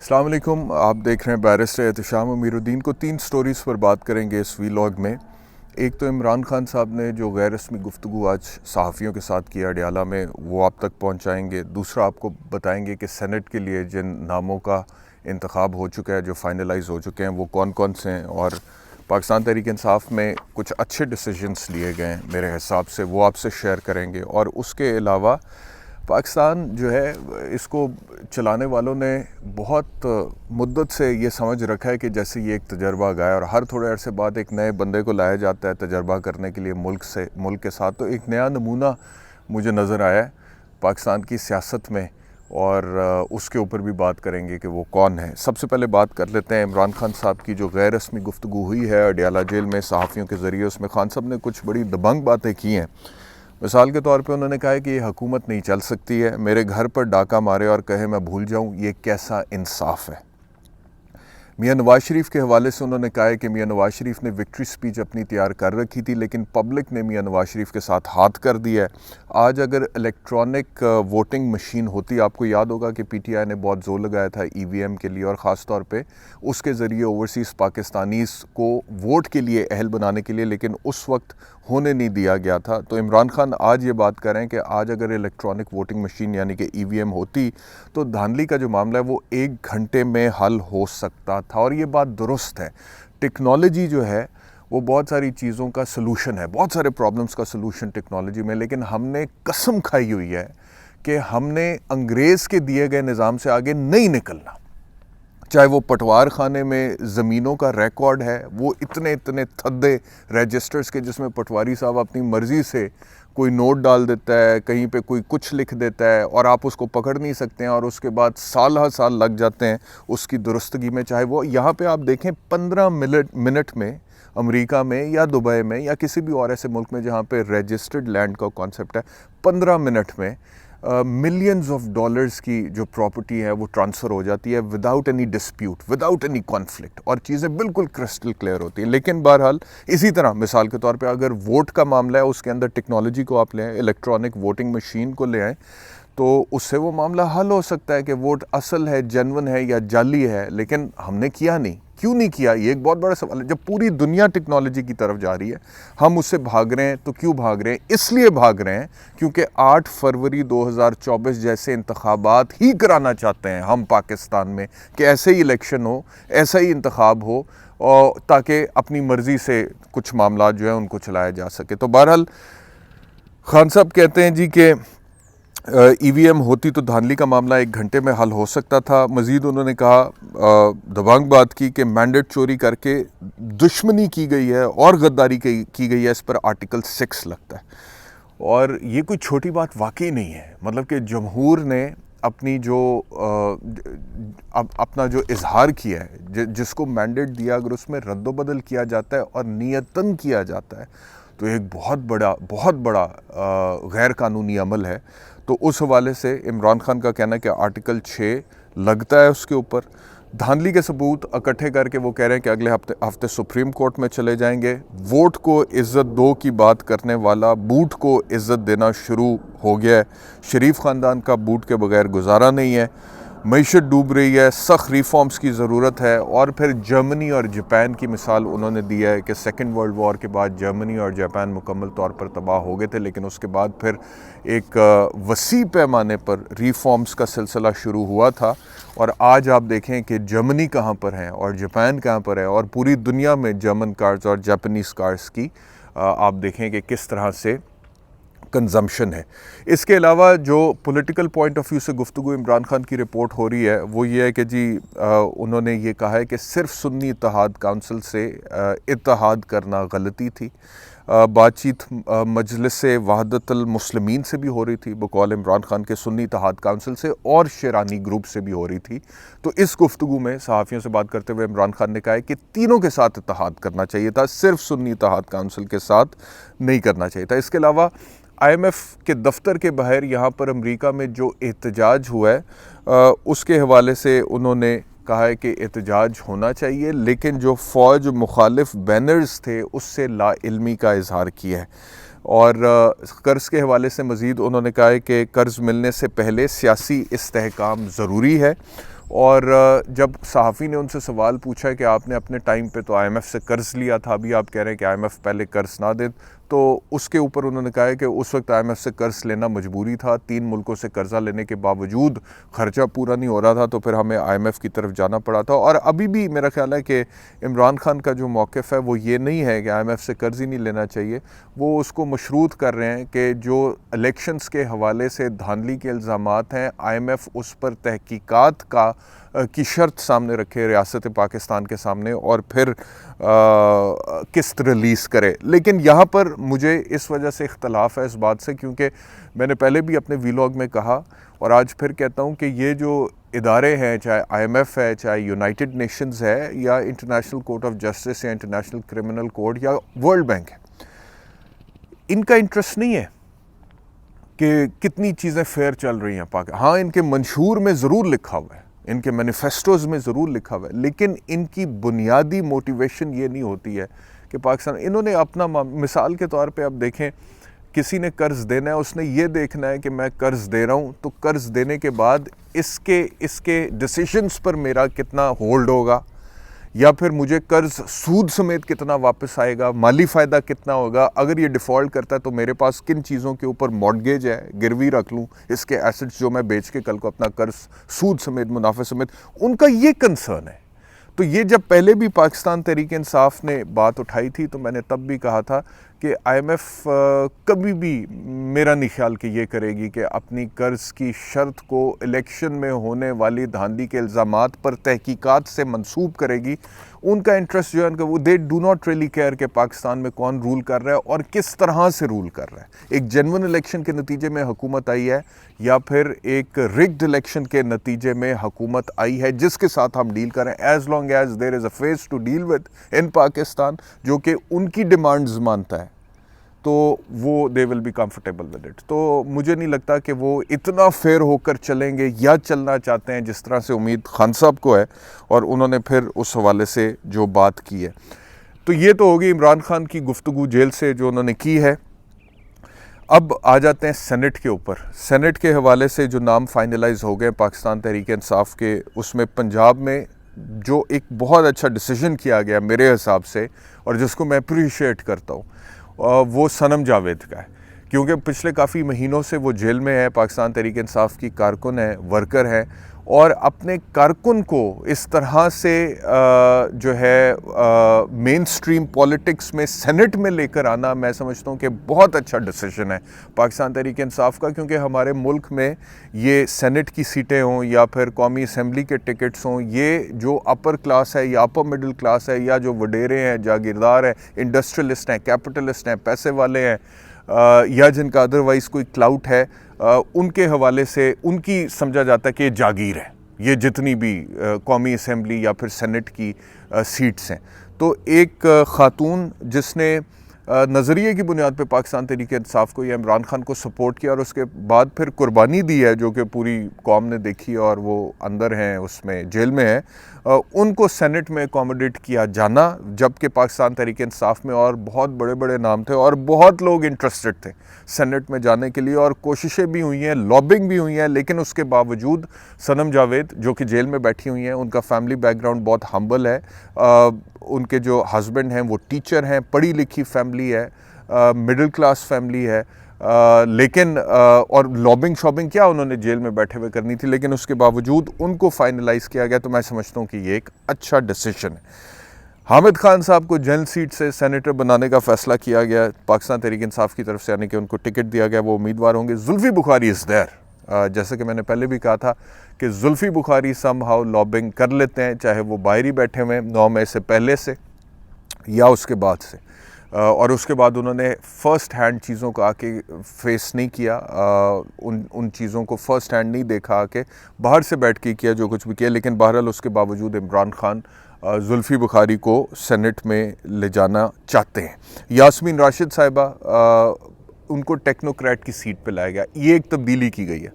अस्सलाम वालेकुम। आप देख रहे हैं बैरिस्टर एहतशाम अमीरुद्दीन को। 3 स्टोरीज़ पर बात करेंगे इस वीलॉग में। एक तो इमरान खान साहब ने जो गैर रस्मी गुफ्तगू आज सहाफ़ियों के साथ किया अडियाला में, वो आप तक पहुंचाएंगे। दूसरा आपको बताएंगे कि सेनेट के लिए जिन नामों का इंतखाब हो चुका है, जो फाइनलाइज़ हो चुके हैं, वो कौन कौन से हैं, और पाकिस्तान तहरीक इंसाफ में कुछ अच्छे डिसीजंस लिए गए हैं मेरे हिसाब से, वो आपसे शेयर करेंगे। और उसके अलावा पाकिस्तान जो है, इसको चलाने वालों ने बहुत मुद्दत से ये समझ रखा है कि जैसे ये एक तजर्बा गाय, और हर थोड़े अरसे बाद एक नए बंदे को लाया जाता है तजर्बा करने के लिए मुल्क के साथ। तो एक नया नमूना मुझे नज़र आया है पाकिस्तान की सियासत में, और उसके ऊपर भी बात करेंगे कि वो कौन है। सबसे पहले बात कर लेते हैं इमरान खान साहब की जो गैर रस्मी गुफ्तगू हुई है अडियाला जेल में सहाफ़ियों के ज़रिए। उसमें खान साहब ने कुछ बड़ी दबंग बातें की हैं। मिसाल के तौर पे उन्होंने कहा है कि ये हुकूमत नहीं चल सकती है, मेरे घर पर डाका मारे और कहे मैं भूल जाऊं, ये कैसा इंसाफ है। मियां नवाज शरीफ के हवाले से उन्होंने कहा है कि मियां नवाज शरीफ ने विक्ट्री स्पीच अपनी तैयार कर रखी थी, लेकिन पब्लिक ने मियां नवाज शरीफ के साथ हाथ कर दिया है। आज अगर इलेक्ट्रॉनिक वोटिंग मशीन होती, आपको याद होगा कि पीटीआई ने बहुत जोर लगाया था ईवीएम के लिए, और ख़ास तौर पे उसके ज़रिए ओवरसीज़ पाकिस्तानीज़ को वोट के लिए अहल बनाने के लिए, लेकिन उस वक्त होने नहीं दिया गया था। तो इमरान खान आज ये बात कर रहे हैं कि आज अगर इलेक्ट्रॉनिक वोटिंग मशीन यानी कि ईवीएम होती, तो धांधली का जो मामला है वो 1 घंटे में हल हो सकता था। और ये बात दुरुस्त है। टेक्नोलॉजी जो है वो बहुत सारी चीज़ों का सलूशन है, बहुत सारे प्रॉब्लम्स का सलूशन टेक्नोलॉजी में, लेकिन हमने कसम खाई हुई है कि हमने अंग्रेज़ के दिए गए निज़ाम से आगे नहीं निकलना। चाहे वो पटवार खाने में ज़मीनों का रिकॉर्ड है, वो इतने इतने थद्दे रजिस्टर्स के जिसमें पटवारी साहब अपनी मर्ज़ी से कोई नोट डाल देता है, कहीं पे कोई कुछ लिख देता है, और आप उसको पकड़ नहीं सकते हैं, और उसके बाद साल हर साल लग जाते हैं उसकी दुरुस्तगी में। चाहे वो यहाँ पे आप देखें 15 मिनट में अमेरिका में या दुबई में या किसी भी और ऐसे मुल्क में जहाँ पे रजिस्टर्ड लैंड का कॉन्सेप्ट है, 15 मिनट में मिलियंस ऑफ डॉलर्स की जो प्रॉपर्टी है वो ट्रांसफ़र हो जाती है without any dispute, without any conflict, और चीज़ें बिल्कुल क्रिस्टल क्लियर होती हैं। लेकिन बहरहाल इसी तरह मिसाल के तौर पे अगर वोट का मामला है, उसके अंदर टेक्नोलॉजी को आप ले आएँ, इलेक्ट्रॉनिक वोटिंग मशीन को ले आएँ, तो उससे वो मामला हल हो सकता है कि वोट असल है, जेन्युइन है या जाली है। लेकिन हमने किया नहीं। क्यों नहीं किया, ये एक बहुत बड़ा सवाल है। जब पूरी दुनिया टेक्नोलॉजी की तरफ जा रही है, हम उससे भाग रहे हैं। तो क्यों भाग रहे हैं? इसलिए भाग रहे हैं क्योंकि 8 फरवरी 2024 जैसे इंतखाबात ही कराना चाहते हैं हम पाकिस्तान में, कि ऐसे ही इलेक्शन हो, ऐसा ही इंतखाब हो, और ताकि अपनी मर्ज़ी से कुछ मामला जो है उनको चलाया जा सके। तो बहरहाल खान साहब कहते हैं जी कि ईवीएम होती तो धांधली का मामला 1 घंटे में हल हो सकता था। मज़ीद उन्होंने कहा, दबंग बात की कि मैंडेट चोरी करके दुश्मनी की गई है और गद्दारी की गई है, इस पर आर्टिकल 6 लगता है। और ये कोई छोटी बात वाकई नहीं है। मतलब कि जमहूर ने अपनी जो अपना जो इजहार किया है, जिसको मैंडेट दिया, अगर उसमें रद्दोबदल किया जाता है और नियतन किया जाता है, तो एक बहुत बड़ा गैर कानूनी अमल है। तो उस हवाले से इमरान खान का कहना है कि आर्टिकल 6 लगता है उसके ऊपर। धांधली के सबूत इकट्ठे करके वो कह रहे हैं कि अगले हफ्ते सुप्रीम कोर्ट में चले जाएंगे। वोट को इज़्ज़त दो की बात करने वाला बूट को इज़्ज़त देना शुरू हो गया है। शरीफ ख़ानदान का बूट के बगैर गुजारा नहीं है। मईशत डूब रही है, सख्त रिफॉर्म्स की ज़रूरत है। और फिर जर्मनी और जापान की मिसाल उन्होंने दी है कि सेकेंड वर्ल्ड वॉर के बाद जर्मनी और जापान मुकम्मल तौर पर तबाह हो गए थे, लेकिन उसके बाद फिर एक वसी पैमाने पर रिफॉर्म्स का सिलसिला शुरू हुआ था। और आज आप देखें कि जर्मनी कहाँ पर है और जापान कहाँ पर है, और पूरी दुनिया में जर्मन कार्स और जापानीज़ कार्स की आप देखें कि किस तरह से कंजम्पशन है। इसके अलावा जो पॉलिटिकल पॉइंट ऑफ व्यू से गुफ्तगू इमरान खान की रिपोर्ट हो रही है, वो ये है कि जी उन्होंने ये कहा है कि सिर्फ सुन्नी इत्तेहाद काउंसिल से इत्तेहाद करना गलती थी। बातचीत मजलिस वहदतुल मुस्लिमीन से भी हो रही थी, बकौल इमरान खान के सुन्नी इत्तेहाद काउंसिल से, और शेरानी ग्रुप से भी हो रही थी। तो इस गुफ्तगू में सहाफ़ियों से बात करते हुए इमरान खान ने कहा है कि तीनों के साथ इत्तेहाद करना चाहिए था, सिर्फ सुन्नी इत्तेहाद काउंसिल के साथ नहीं करना चाहिए था। इसके अलावा IMF के दफ्तर के बाहर यहाँ पर अमेरिका में जो एहतजाज हुआ है, उसके हवाले से उन्होंने कहा है कि एहतजाज होना चाहिए, लेकिन जो फ़ौज मुखालिफ बैनर्स थे उससे लाइल्मी का इजहार किया है। और कर्ज़ के हवाले से मज़ीद उन्होंने कहा है कि कर्ज़ मिलने से पहले सियासी इस्तेहकाम ज़रूरी है। और जब सहाफ़ी ने उनसे सवाल पूछा कि आपने अपने टाइम पे तो आईएमएफ से कर्ज़ लिया था, अभी आप कह रहे हैं कि आईएमएफ पहले कर्ज़ ना दे, तो उसके ऊपर उन्होंने कहा है कि उस वक्त आईएमएफ से कर्ज़ लेना मजबूरी था, 3 मुल्कों से कर्ज़ा लेने के बावजूद ख़र्चा पूरा नहीं हो रहा था, तो फिर हमें आईएमएफ की तरफ जाना पड़ा था। और अभी भी मेरा ख्याल है कि इमरान खान का जो मौक़िफ़ है वो ये नहीं है कि आईएमएफ से कर्ज़ ही नहीं लेना चाहिए, वो उसको मशरूत कर रहे हैं कि जो इलेक्शंस के हवाले से धांधली के इल्ज़ामात हैं, आईएमएफ उस पर तहकीकात की शर्त सामने रखे रियासत पाकिस्तान के सामने और फिर किस्त रिलीज़ करे। लेकिन यहाँ पर मुझे इस वजह से इख्तलाफ है इस बात से, क्योंकि मैंने पहले भी अपने वीलॉग में कहा और आज फिर कहता हूँ कि ये जो इदारे हैं, चाहे आईएमएफ है, चाहे यूनाइटेड नेशंस है, या इंटरनेशनल कोर्ट ऑफ जस्टिस, या इंटरनेशनल क्रिमिनल कोर्ट, या वर्ल्ड बैंक है, इनका इंटरेस्ट नहीं है कि कितनी चीज़ें फेयर चल रही हैं पाकिस्तान। हाँ, इनके मंशूर में ज़रूर लिखा हुआ है, इनके मैनिफेस्टोज़ में ज़रूर लिखा हुआ है, लेकिन इनकी बुनियादी मोटिवेशन ये नहीं होती है कि पाकिस्तान, इन्होंने अपना मिसाल के तौर पे अब देखें, किसी ने कर्ज़ देना है, उसने ये देखना है कि मैं कर्ज़ दे रहा हूँ तो कर्ज़ देने के बाद इसके डिसीजंस पर मेरा कितना होल्ड होगा, या फिर मुझे कर्ज़ सूद समेत कितना वापस आएगा, माली फ़ायदा कितना होगा, अगर ये डिफ़ॉल्ट करता है तो मेरे पास किन चीज़ों के ऊपर मॉर्गेज है, गिरवी रख लूँ, इसके एसेट्स जो मैं बेच के कल को अपना कर्ज़ सूद समेत, मुनाफे समेत, उनका ये कंसर्न है। तो ये जब पहले भी पाकिस्तान तहरीक इंसाफ ने बात उठाई थी तो मैंने तब भी कहा था कि आईएमएफ कभी भी मेरा नहीं ख्याल कि ये करेगी कि अपनी कर्ज़ की शर्त को इलेक्शन में होने वाली धांधली के इल्ज़ामात पर तहकीकात से मंसूब करेगी। उनका इंटरेस्ट जो है उनका, वो they do not really care कि पाकिस्तान में कौन रूल कर रहा है और किस तरह से रूल कर रहा है। एक जेन्युइन इलेक्शन के नतीजे में हुकूमत आई है या फिर एक रिग्ड इलेक्शन के नतीजे में हुकूमत आई है, जिसके साथ हम डील करें, as long as there is a face to deal with in Pakistan, जो कि उनकी डिमांड्स मानता है, तो वो they will be comfortable with it. तो मुझे नहीं लगता कि वो इतना फेयर होकर चलेंगे या चलना चाहते हैं जिस तरह से उम्मीद खान साहब को है, और उन्होंने फिर उस हवाले से जो बात की है। तो ये तो होगी इमरान खान की गुफ्तगू जेल से जो उन्होंने की है। अब आ जाते हैं सेनेट के ऊपर। सेनेट के हवाले से जो नाम फाइनलाइज हो गए पाकिस्तान तहरीक इंसाफ के, उसमें पंजाब में जो एक बहुत अच्छा डिसीजन किया गया मेरे हिसाब से, और जिसको मैं अप्रिशिएट करता हूँ, वो सनम जावेद का है, क्योंकि पिछले काफ़ी महीनों से वो जेल में है, पाकिस्तान तहरीक इंसाफ की कारकुन है, वर्कर है, और अपने कारकुन को इस तरह से जो है मेन स्ट्रीम पॉलिटिक्स में सेनेट में लेकर आना, मैं समझता हूँ कि बहुत अच्छा डिसीजन है पाकिस्तान तहरीक इंसाफ का, क्योंकि हमारे मुल्क में ये सेनेट की सीटें हों या फिर कौमी असम्बली के टिकट्स हों, ये जो अपर क्लास है या अपर मिडिल क्लास है, या जो वडेरे हैं, जागीरदार हैं, इंडस्ट्रियलिस्ट हैं, कैपिटलिस्ट हैं, पैसे वाले हैं, या जिनका अदरवाइज़ कोई क्लाउट है, उनके हवाले से उनकी समझा जाता है कि ये जागीर है, ये जितनी भी कौमी असम्बली या फिर सेनेट की सीट्स हैं। तो एक ख़ातून जिसने नज़रिए की बुनियाद पे पाकिस्तान तहरीक इंसाफ को या इमरान खान को सपोर्ट किया और उसके बाद फिर कुर्बानी दी है, जो कि पूरी कौम ने देखी और वो अंदर हैं, उसमें जेल में है, उनको सेनेट में अकोमोडेट किया जाना, जबकि पाकिस्तान तहरीक इंसाफ में और बहुत बड़े बड़े नाम थे और बहुत लोग इंटरेस्टेड थे सेनेट में जाने के लिए, और कोशिशें भी हुई हैं, लॉबिंग भी हुई हैं, लेकिन उसके बावजूद सनम जावेद जो कि जेल में बैठी हुई हैं, उनका फैमिली बैकग्राउंड बहुत हम्बल है, उनके जो हस्बैंड हैं वो टीचर हैं, पढ़ी लिखी फैमिली है, मिडिल क्लास फैमिली है, लेकिन और लॉबिंग शॉबिंग क्या उन्होंने जेल में बैठे हुए करनी थी, लेकिन उसके बावजूद उनको फाइनलाइज़ किया गया। तो मैं समझता हूँ कि ये एक अच्छा डिसीजन है। हामिद खान साहब को जनरल सीट से सेनेटर बनाने का फ़ैसला किया गया पाकिस्तान तहरीक इंसाफ की तरफ से, यानी कि उनको टिकट दिया गया, वो उम्मीदवार होंगे। जुल्फ़ी बुखारी इज़ देयर, जैसे कि मैंने पहले भी कहा था कि जुल्फ़ी बुखारी समहाउ लॉबिंग कर लेते हैं, चाहे वो बाहर ही बैठे हुए 9 मई से पहले से या उसके बाद से, और उसके बाद उन्होंने फ़र्स्ट हैंड चीज़ों को आके फेस नहीं किया, उन चीज़ों को फ़र्स्ट हैंड नहीं देखा आके, बाहर से बैठ के किया जो कुछ भी किया। लेकिन बहरहाल उसके बावजूद इमरान खान जुल्फ़ी बुखारी को सेनेट में ले जाना चाहते हैं। यास्मीन राशिद साहिबा, उनको टेक्नोक्रेट की सीट पे लाया गया, ये एक तब्दीली की गई है।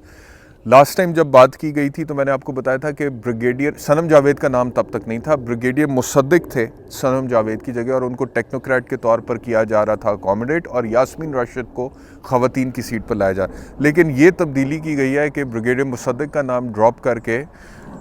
लास्ट टाइम जब बात की गई थी तो मैंने आपको बताया था कि ब्रिगेडियर सनम जावेद का नाम तब तक नहीं था, ब्रिगेडियर मुसद्दिक थे सनम जावेद की जगह, और उनको टेक्नोक्रेट के तौर पर किया जा रहा था अकोमोडेट, और यास्मीन राशिद को ख़वातीन की सीट पर लाया जा रहा। लेकिन ये तब्दीली की गई है कि ब्रिगेडियर मुसद्दिक का नाम ड्रॉप करके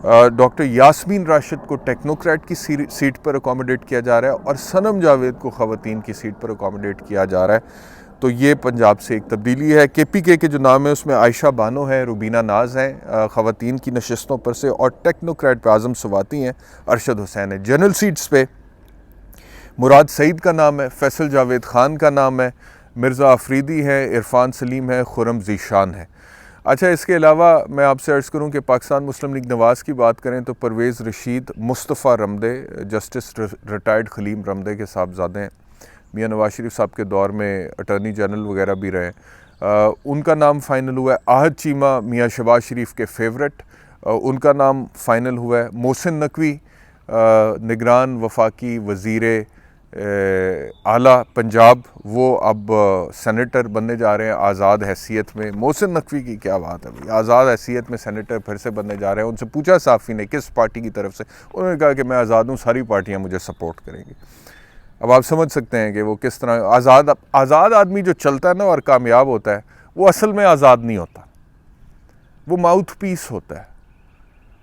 डॉक्टर यास्मीन राशिद को टेक्नोक्रेट की सीट पर अकोमोडेट किया जा रहा है और सनम जावेद को ख़वातीन की सीट पर अकोमोडेट किया जा रहा है। तो ये पंजाब से एक तब्दीली है। KPK के जो नाम है उसमें आयशा बानो है, रुबीना नाज हैं ख़वातीन की नशस्तों पर से, और टेक्नोक्रेट पे आज़म सवाती हैं, अरशद हुसैन है। जनरल सीट्स पे मुराद सईद का नाम है, फैसल जावेद ख़ान का नाम है, मिर्ज़ा अफरीदी है, इरफान सलीम है, खुरम ज़ीशान है। अच्छा, इसके अलावा मैं आपसे अर्ज़ करूं कि पाकिस्तान मुस्लिम लीग नवाज़ की बात करें तो परवेज़ रशीद मुस्तफ़ा रमदे, जस्टिस रिटायर्ड खलीम रमदे के साहबजादे हैं, मियाँ नवाज शरीफ साहब के दौर में अटर्नी जनरल वगैरह भी रहे। उनका नाम फ़ाइनल हुआ है। आहद चीमा मियाँ शहबाज शरीफ के फेवरेट, उनका नाम फ़ाइनल हुआ है। मोहसिन नकवी निगरान वफाकी वज़ीर आला पंजाब, वो अब सेनेटर बनने जा रहे हैं आज़ाद हैसियत में। मोहसिन नकवी की क्या बात है भाई, आज़ाद हैसियत में सेनेटर फिर से बनने जा रहे हैं। उनसे पूछा साफ़ी ने किस पार्टी की तरफ से, उन्होंने कहा कि मैं आज़ाद हूँ, सारी पार्टियाँ मुझे सपोर्ट करेंगी। अब आप समझ सकते हैं कि वो किस तरह आज़ाद आदमी जो चलता है ना और कामयाब होता है, वो असल में आज़ाद नहीं होता, वो माउथ पीस होता है,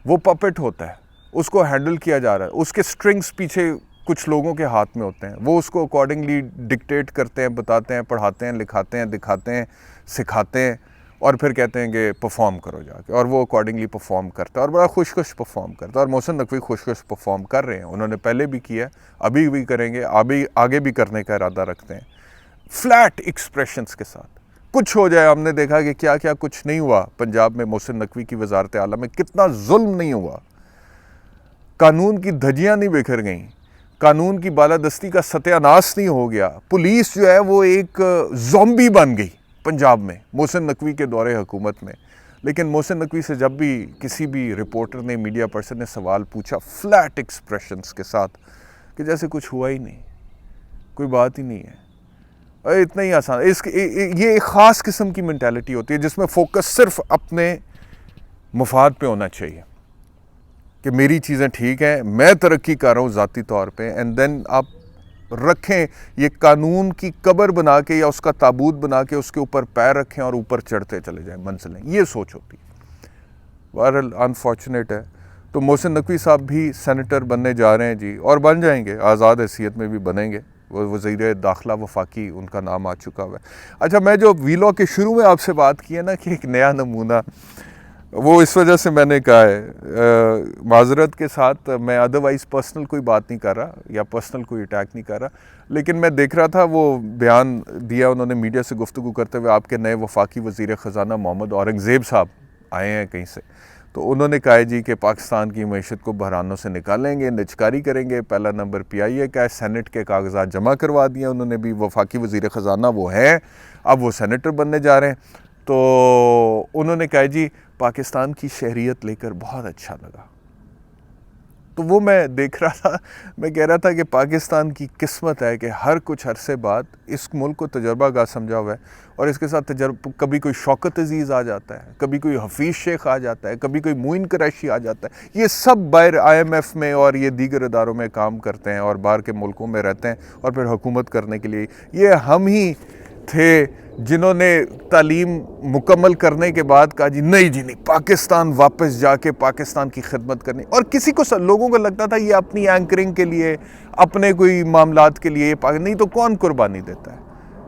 वो पपेट होता है, उसको हैंडल किया जा रहा है, उसके स्ट्रिंग्स पीछे कुछ लोगों के हाथ में होते हैं, वो उसको अकॉर्डिंगली डिक्टेट करते हैं, बताते हैं, पढ़ाते हैं, लिखाते हैं, दिखाते हैं, सिखाते हैं, और फिर कहते हैं कि परफॉर्म करो जाके, और वो अकॉर्डिंगली परफॉर्म करता है और बड़ा खुश परफॉर्म करता है। और मोहसिन नकवी खुश परफॉर्म कर रहे हैं, उन्होंने पहले भी किया, अभी भी करेंगे, आगे भी करने का इरादा रखते हैं, फ्लैट एक्सप्रेशंस के साथ। कुछ हो जाए, हमने देखा कि क्या क्या कुछ नहीं हुआ पंजाब में मोहसिन नकवी की वजारत आला में, कितना जुल्म नहीं हुआ, कानून की धज्जियाँ नहीं बिखर गई, कानून की बालादस्ती का सत्यानाश नहीं हो गया, पुलिस जो है वो एक ज़ॉम्बी बन गई पंजाब में मोहसिन नकवी के दौरे हुकूमत में। लेकिन मोहसिन नकवी से जब भी किसी भी रिपोर्टर ने, मीडिया पर्सन ने सवाल पूछा, फ्लैट एक्सप्रेशंस के साथ, कि जैसे कुछ हुआ ही नहीं, कोई बात ही नहीं है, अरे इतना ही आसान। ये एक ख़ास किस्म की मेंटालिटी होती है जिसमें फोकस सिर्फ अपने मफाद पे होना चाहिए कि मेरी चीज़ें ठीक हैं, मैं तरक्की कर रहा हूँ ज़ाती तौर पे, एंड देन आप रखें ये कानून की कब्र बना के या उसका ताबूत बना के उसके ऊपर पैर रखें और ऊपर चढ़ते चले जाएं मंजिलें, ये सोच होती है। बहरहाल अनफॉर्चुनेट है। तो मोहसिन नकवी साहब भी सेनेटर बनने जा रहे हैं जी, और बन जाएंगे, आज़ाद हैसियत में भी बनेंगे, वो वज़ीर दाखिला वफाकी उनका नाम आ चुका हुआ है। अच्छा, मैं जो वीलॉग के शुरू में आपसे बात की है ना कि एक नया नमूना, वो इस वजह से मैंने कहा है, माजरत के साथ, मैं अदरवाइज़ पर्सनल कोई बात नहीं कर रहा या पर्सनल कोई अटैक नहीं कर रहा, लेकिन मैं देख रहा था वो बयान दिया उन्होंने मीडिया से गुफ्तगू करते हुए, आपके नए वफाकी वज़ीर ख़ज़ाना मोहम्मद औरंगज़ेब साहब आए हैं कहीं से, तो उन्होंने कहा जी कि पाकिस्तान की मईशत को बहरानों से निकालेंगे, निचकारी करेंगे, पहला नंबर PIA का है, सेनेट के कागजात जमा करवा दिए उन्होंने भी, वफाकी वज़ीर ख़ज़ाना वो हैं, अब वो सेनेटर बनने जा रहे हैं। तो उन्होंने कहा जी पाकिस्तान की शहरियत लेकर बहुत अच्छा लगा। तो वो मैं देख रहा था, मैं कह रहा था कि पाकिस्तान की किस्मत है कि हर कुछ अरसे बाद इस मुल्क को तजर्बा गा समझा हुआ है, और इसके साथ कभी कोई शौकत अजीज़ आ जाता है, कभी कोई हफीज़ शेख आ जाता है, कभी कोई मोइन कुरैशी आ जाता है। ये सब बाहर IMF में और ये दीगर इदारों में काम करते हैं और बाहर के मुल्कों में रहते हैं, और फिर हुकूमत करने के लिए ये हम ही थे जिन्होंने तालीम मुकम्मल करने के बाद कहा जी नहीं जी नहीं, पाकिस्तान वापस जाके पाकिस्तान की खिदमत करनी। और किसी को, लोगों को लगता था ये अपनी एंकरिंग के लिए, अपने कोई मामलात के लिए, नहीं तो कौन कुर्बानी देता है,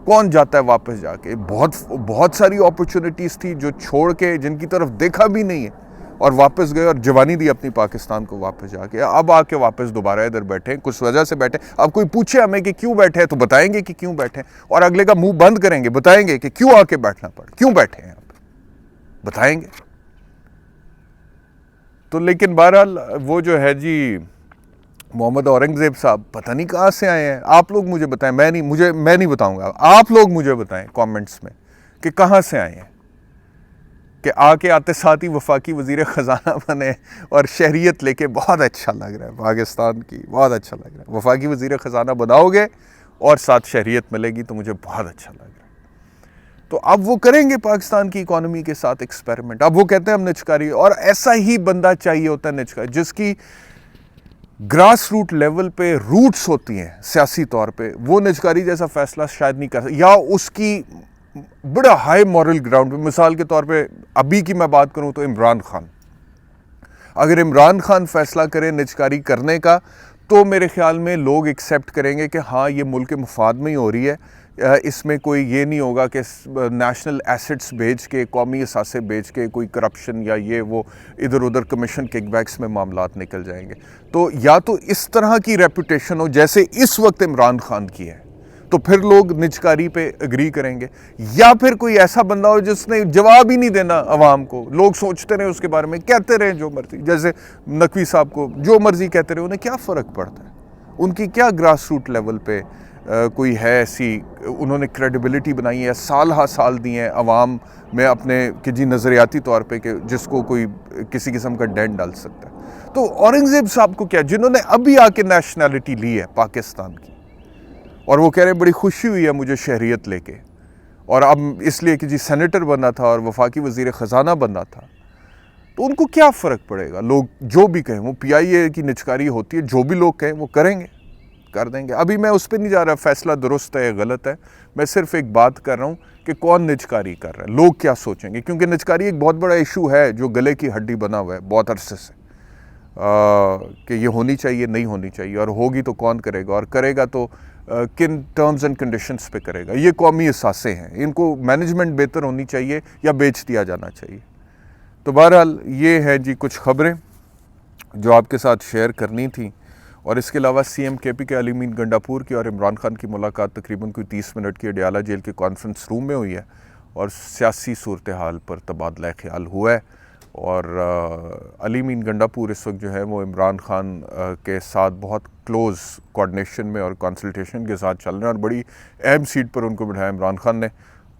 कौन जाता है वापस जाके। बहुत सारी अपॉर्चुनिटीज़ थी जो छोड़ के, जिनकी तरफ देखा भी नहीं है, और वापस गए और जवानी दी अपनी पाकिस्तान को वापस जाके। अब आके वापस दोबारा इधर बैठे, कुछ वजह से बैठे। अब कोई पूछे हमें कि क्यों बैठे हैं तो बताएंगे कि क्यों बैठे, और अगले का मुंह बंद करेंगे, बताएंगे कि क्यों आके बैठना पड़ा, क्यों बैठे हैं आप, बताएंगे। तो लेकिन बहरहाल वो जो है जी मोहम्मद औरंगज़ेब साहब पता नहीं कहाँ से आए हैं। आप लोग मुझे बताएं, मैं नहीं बताऊंगा, आप लोग मुझे बताएं कमेंट्स में कि कहाँ से आए हैं, कि आके आते साथ ही वफाकी वज़ीर ख़ज़ाना बने और शहरियत लेके बहुत अच्छा लग रहा है पाकिस्तान की, बहुत अच्छा लग रहा है। वफाकी वज़ीर ख़ज़ाना बनाओगे और साथ शहरियत मिलेगी तो मुझे बहुत अच्छा लग रहा है। तो अब वो करेंगे पाकिस्तान की इकॉनमी के साथ एक्सपेरिमेंट। अब वो कहते हैं हम निचकारी, और ऐसा ही बंदा चाहिए होता है निचकारी, जिसकी ग्रास रूट लेवल पे रूट्स होती हैं सियासी तौर पे। वो निचकारी जैसा फैसला शायद नहीं कर सकता, या उसकी बड़ा हाई मॉरल ग्राउंड पे। मिसाल के तौर पे अभी की मैं बात करूं तो इमरान खान, अगर इमरान खान फैसला करे निजकारी करने का तो मेरे ख्याल में लोग एक्सेप्ट करेंगे कि हाँ ये मुल्क के मुफाद में ही हो रही है, इसमें कोई ये नहीं होगा कि नेशनल एसेट्स बेच के, कौमी असासे बेच के कोई करप्शन या ये वो इधर उधर कमीशन किकबैक्स में मामलात निकल जाएंगे। तो या तो इस तरह की रेपुटेशन हो जैसे इस वक्त इमरान खान की है, तो फिर लोग निजकारी पे एग्री करेंगे, या फिर कोई ऐसा बंदा हो जिसने जवाब ही नहीं देना अवाम को, लोग सोचते रहे उसके बारे में, कहते रहे जो मर्जी, जैसे नकवी साहब को जो मर्जी कहते रहे, उन्हें क्या फ़र्क पड़ता है, उनकी क्या ग्रास रूट लेवल पे कोई है ऐसी, उन्होंने क्रेडिबिलिटी बनाई है, साल हा साल दी हैं अवाम में अपने कि जी नज़रियाती तौर पे कि जिसको कोई किसी किस्म का डेंट डाल सकता है। तो औरंगज़ेब साहब को क्या, जिन्होंने अभी आके नेशनैलिटी ली है पाकिस्तान की, और वो कह रहे हैं बड़ी खुशी हुई है मुझे शहरियत लेके, और अब इसलिए कि जी सेनेटर बनना था और वफाकी वज़ीर ख़जाना बनना था, तो उनको क्या फ़र्क पड़ेगा, लोग जो भी कहें, वो PIA की निजकारी होती है, जो भी लोग कहें वो करेंगे, कर देंगे। अभी मैं उस पर नहीं जा रहा फैसला दुरुस्त है या गलत है, मैं सिर्फ एक बात कर रहा हूँ कि कौन निजकारी कर रहा है, लोग क्या सोचेंगे, क्योंकि निजकारी एक बहुत बड़ा इशू है जो गले की हड्डी बना हुआ है बहुत अरसे से, कि ये होनी चाहिए नहीं होनी चाहिए, और होगी तो कौन करेगा, और करेगा तो किन टर्म्स एंड कंडीशंस पे करेगा। ये कौमी असासे हैं, इनको मैनेजमेंट बेहतर होनी चाहिए या बेच दिया जाना चाहिए। तो बहरहाल ये है जी कुछ ख़बरें जो आपके साथ शेयर करनी थी। और इसके अलावा CM KP के अली मीन गंडापुर की और इमरान खान की मुलाकात तकरीबन कोई 30 मिनट की अडयाला जेल के कॉन्फ्रेंस रूम में हुई है, और सियासी सूरत हाल पर तबादला ख्याल हुआ है। और अली मीन गंडापुर इस वक्त जो है वो इमरान खान के साथ बहुत क्लोज़ कोऑर्डिनेशन में और कंसल्टेशन के साथ चल रहे हैं, और बड़ी अहम सीट पर उनको बिठाया इमरान खान ने,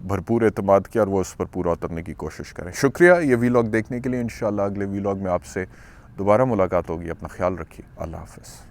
भरपूर एतमाद किया, और वो उस पर पूरा उतरने की कोशिश करें। शुक्रिया ये वीलॉग देखने के लिए। इंशाल्लाह अगले वीलॉग में आपसे दोबारा मुलाकात होगी। अपना ख्याल रखिए। अल्लाह हाफ़िज़।